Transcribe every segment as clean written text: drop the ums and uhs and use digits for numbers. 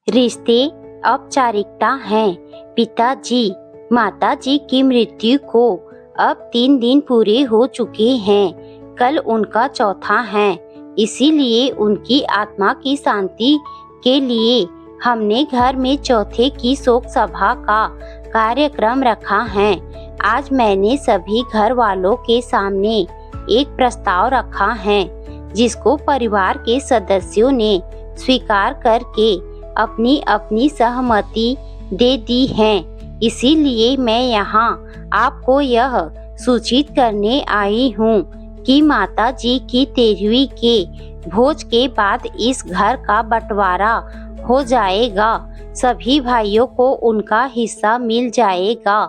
रिश्ते औपचारिकता हैं। पिताजी माताजी की मृत्यु को अब 3 दिन पूरे हो चुके हैं। कल उनका चौथा है। इसीलिए उनकी आत्मा की शांति के लिए हमने घर में चौथे की शोक सभा का कार्यक्रम रखा है। आज मैंने सभी घर वालों के सामने एक प्रस्ताव रखा है, जिसको परिवार के सदस्यों ने स्वीकार करके अपनी अपनी सहमति दे दी है। इसीलिए मैं यहाँ आपको यह सूचित करने आई हूँ कि माताजी की 13वीं के भोज के बाद इस घर का बंटवारा हो जाएगा। सभी भाइयों को उनका हिस्सा मिल जाएगा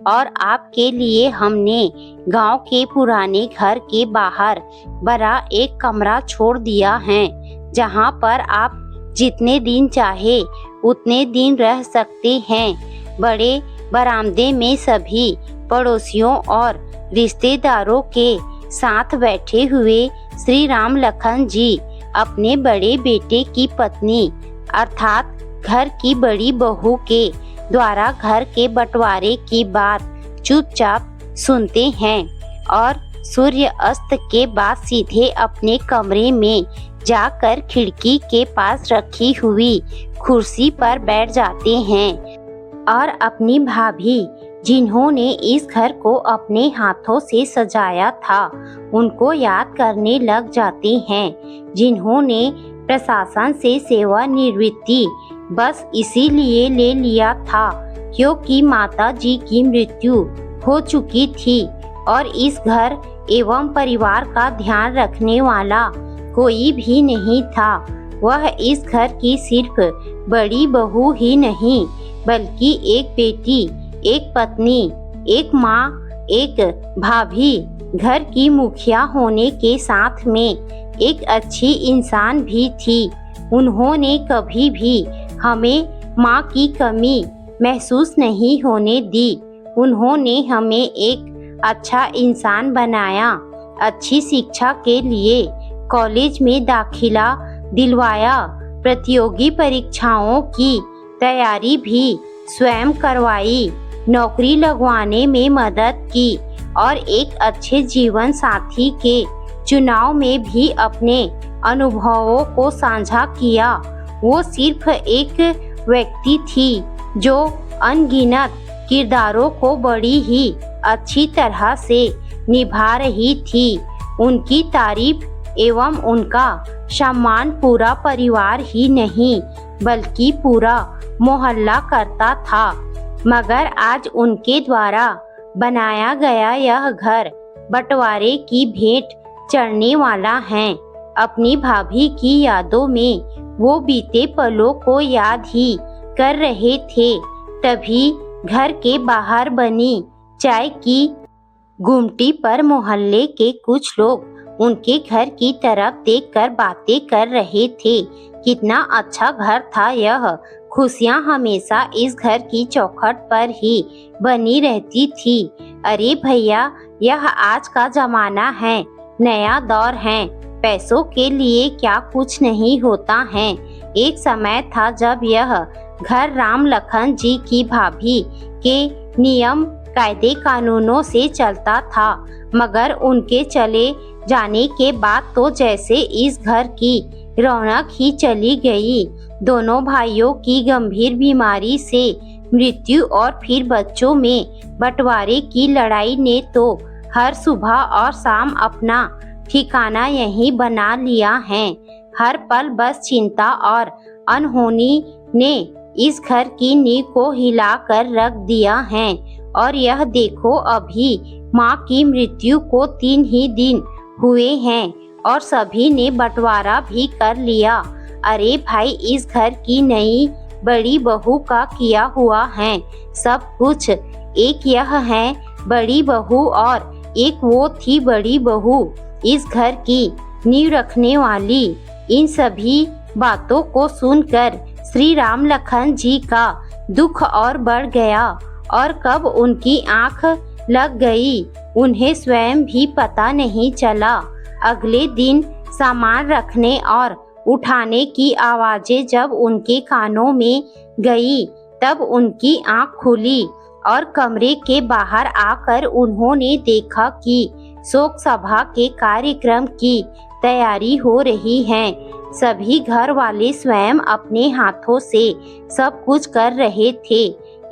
और आपके लिए हमने गांव के पुराने घर के बाहर बड़ा एक कमरा छोड़ दिया है, जहां पर आप जितने दिन चाहे उतने दिन रह सकते हैं। बड़े बरामदे में सभी पड़ोसियों और रिश्तेदारों के साथ बैठे हुए श्री राम लखन जी अपने बड़े बेटे की पत्नी अर्थात घर की बड़ी बहू के द्वारा घर के बंटवारे की बात चुपचाप सुनते हैं और सूर्य अस्त के बाद सीधे अपने कमरे में जाकर खिड़की के पास रखी हुई कुर्सी पर बैठ जाते हैं और अपनी भाभी, जिन्होंने इस घर को अपने हाथों से सजाया था, उनको याद करने लग जाते हैं, जिन्होंने प्रशासन से सेवानिवृत्ति बस इसीलिए ले लिया था क्योंकि माताजी की मृत्यु हो चुकी थी और इस घर एवं परिवार का ध्यान रखने वाला कोई भी नहीं था। वह इस घर की सिर्फ बड़ी बहू ही नहीं, बल्कि एक बेटी, एक पत्नी, एक माँ, एक भाभी, घर की मुखिया होने के साथ में एक अच्छी इंसान भी थी। उन्होंने कभी भी हमें माँ की कमी महसूस नहीं होने दी। उन्होंने हमें एक अच्छा इंसान बनाया, अच्छी शिक्षा के लिए कॉलेज में दाखिला दिलवाया, प्रतियोगी परीक्षाओं की तैयारी भी स्वयं करवाई, नौकरी लगवाने में मदद की और एक अच्छे जीवन साथी के चुनाव में भी अपने अनुभवों को साझा किया। वो सिर्फ एक व्यक्ति थी जो अनगिनत किरदारों को बड़ी ही अच्छी तरह से निभा रही थी। उनकी तारीफ एवं उनका सम्मान पूरा परिवार ही नहीं बल्कि पूरा मोहल्ला करता था। मगर आज उनके द्वारा बनाया गया यह घर बंटवारे की भेंट चढ़ने वाला है। अपनी भाभी की यादों में वो बीते पलों को याद ही कर रहे थे। तभी घर के बाहर बनी चाय की गुमटी पर मोहल्ले के कुछ लोग उनके घर की तरफ देखकर बातें कर रहे थे। कितना अच्छा घर था यह। खुशियाँ हमेशा इस घर की चौखट पर ही बनी रहती थी। अरे भैया, यह आज का जमाना है, नया दौर है। पैसों के लिए क्या कुछ नहीं होता है। एक समय था जब यह घर राम लखन जी की भाभी के नियम कायदे कानूनों से चलता था, मगर उनके चले जाने के बाद तो जैसे इस घर की रौनक ही चली गई। दोनों भाइयों की गंभीर बीमारी से मृत्यु और फिर बच्चों में बंटवारे की लड़ाई ने तो हर सुबह और शाम अपना ठिकाना यहीं बना लिया है। हर पल बस चिंता और अनहोनी ने इस घर की नींव को हिला कर रख दिया है। और यह देखो, अभी माँ की मृत्यु को 3 ही दिन हुए हैं और सभी ने बंटवारा भी कर लिया। अरे भाई, इस घर की नई बड़ी बहू का किया हुआ है सब कुछ। एक यह है बड़ी बहू और एक वो थी बड़ी बहू, इस घर की नींव रखने वाली। इन सभी बातों को सुनकर श्री राम लखन जी का दुख और बढ़ गया और कब उनकी आंख लग गई उन्हें स्वयं भी पता नहीं चला। अगले दिन सामान रखने और उठाने की आवाजें जब उनके कानों में गई तब उनकी आंख खुली और कमरे के बाहर आकर उन्होंने देखा कि शोक सभा के कार्यक्रम की तैयारी हो रही है। सभी घर वाले स्वयं अपने हाथों से सब कुछ कर रहे थे।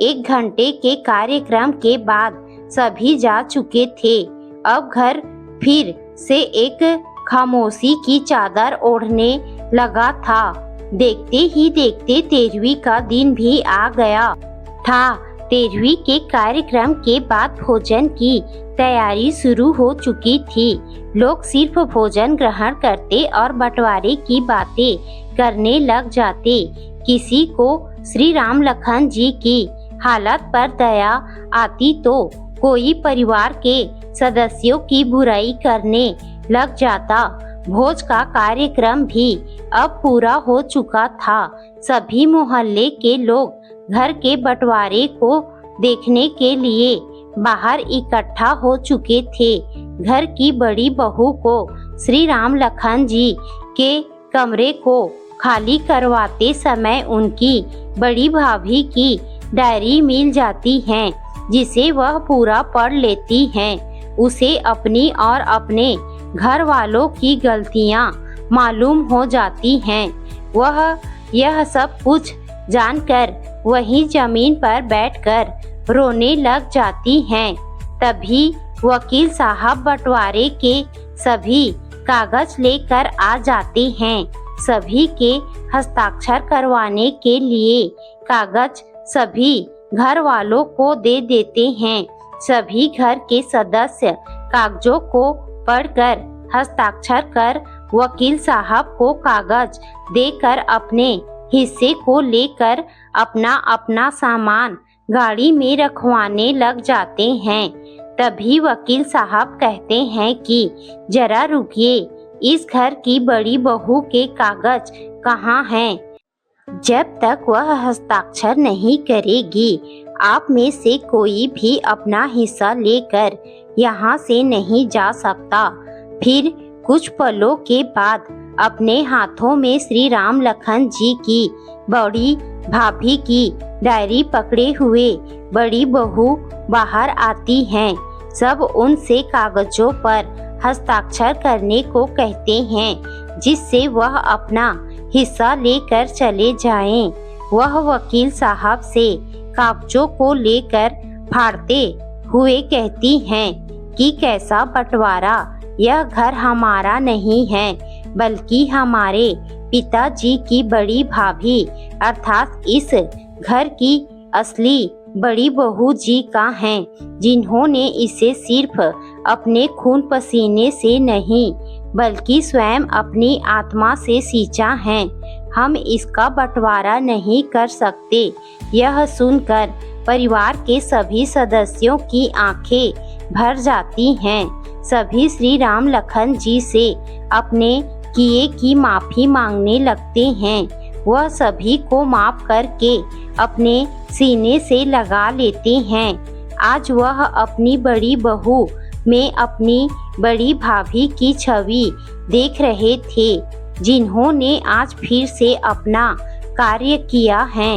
1 घंटे के कार्यक्रम के बाद सभी जा चुके थे। अब घर फिर से एक खामोशी की चादर ओढ़ने लगा था। देखते ही देखते 13वीं का दिन भी आ गया था। 13वीं के कार्यक्रम के बाद भोजन की तैयारी शुरू हो चुकी थी। लोग सिर्फ भोजन ग्रहण करते और बंटवारे की बातें करने लग जाते। किसी को श्री राम लखन जी की हालत पर दया आती तो कोई परिवार के सदस्यों की बुराई करने लग जाता। भोज का कार्यक्रम भी अब पूरा हो चुका था। सभी मोहल्ले के लोग घर के बंटवारे को देखने के लिए बाहर इकट्ठा हो चुके थे। घर की बड़ी बहू को श्री राम लखन जी के कमरे को खाली करवाते समय उनकी बड़ी भाभी की डायरी मिल जाती है, जिसे वह पूरा पढ़ लेती हैं। उसे अपनी और अपने घर वालों की गलतियां मालूम हो जाती हैं। वह यह सब कुछ जानकर वहीं जमीन पर बैठकर रोने लग जाती हैं। तभी वकील साहब बंटवारे के सभी कागज लेकर आ जाते हैं। सभी के हस्ताक्षर करवाने के लिए कागज सभी घर वालों को दे देते हैं। सभी घर के सदस्य कागजों को पढ़कर हस्ताक्षर कर वकील साहब को कागज देकर अपने हिस्से को लेकर अपना अपना सामान गाड़ी में रखवाने लग जाते हैं। तभी वकील साहब कहते हैं कि जरा रुकिए, इस घर की बड़ी बहू के कागज कहाँ हैं? जब तक वह हस्ताक्षर नहीं करेगी आप में से कोई भी अपना हिस्सा लेकर यहाँ से नहीं जा सकता। फिर कुछ पलों के बाद अपने हाथों में श्री राम लखन जी की बड़ी भाभी की डायरी पकड़े हुए बड़ी बहू बाहर आती हैं। सब उनसे कागजों पर हस्ताक्षर करने को कहते हैं, जिससे वह अपना हिस्सा लेकर चले जाएं। वह वकील साहब से कागजों को लेकर फाड़ते हुए कहती हैं कि कैसा बंटवारा, यह घर हमारा नहीं है बल्कि हमारे पिताजी की बड़ी भाभी अर्थात इस घर की असली बड़ी बहू जी का है, जिन्होंने इसे सिर्फ अपने खून पसीने से नहीं बल्कि स्वयं अपनी आत्मा से सींचा है। हम इसका बंटवारा नहीं कर सकते। यह सुनकर परिवार के सभी सदस्यों की आंखें भर जाती हैं। सभी श्री राम लखन जी से अपने किए की माफी मांगने लगते हैं। वह सभी को माफ करके अपने सीने से लगा लेते हैं। आज वह अपनी बड़ी बहू में अपनी बड़ी भाभी की छवि देख रहे थे, जिन्होंने आज फिर से अपना कार्य किया है।